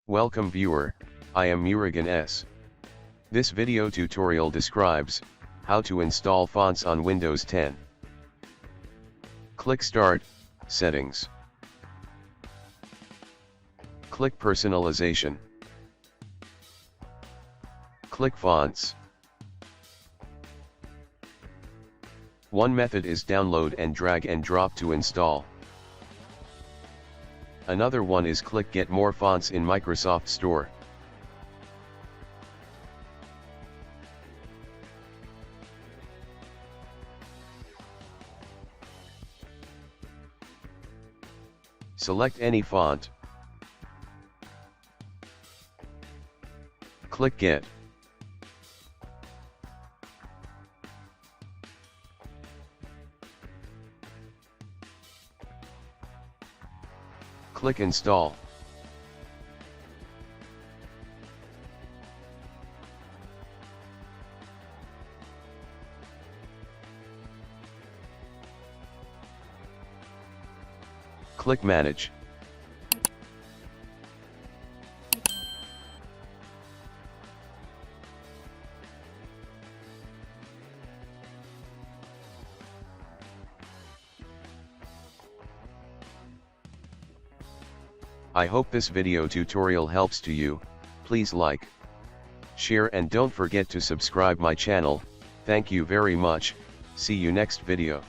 Welcome viewer, I am Murugan S. This video tutorial describes how to install fonts on Windows 10. Click Start, Settings. Click Personalization. Click Fonts. One method is download and drag and drop to install. Another one is click Get More Fonts in Microsoft Store. Select any font. Click Get. Click Install. Click Manage. I hope this video tutorial helps to you. Please like, share and don't forget to subscribe my channel. Thank you very much. See you next video.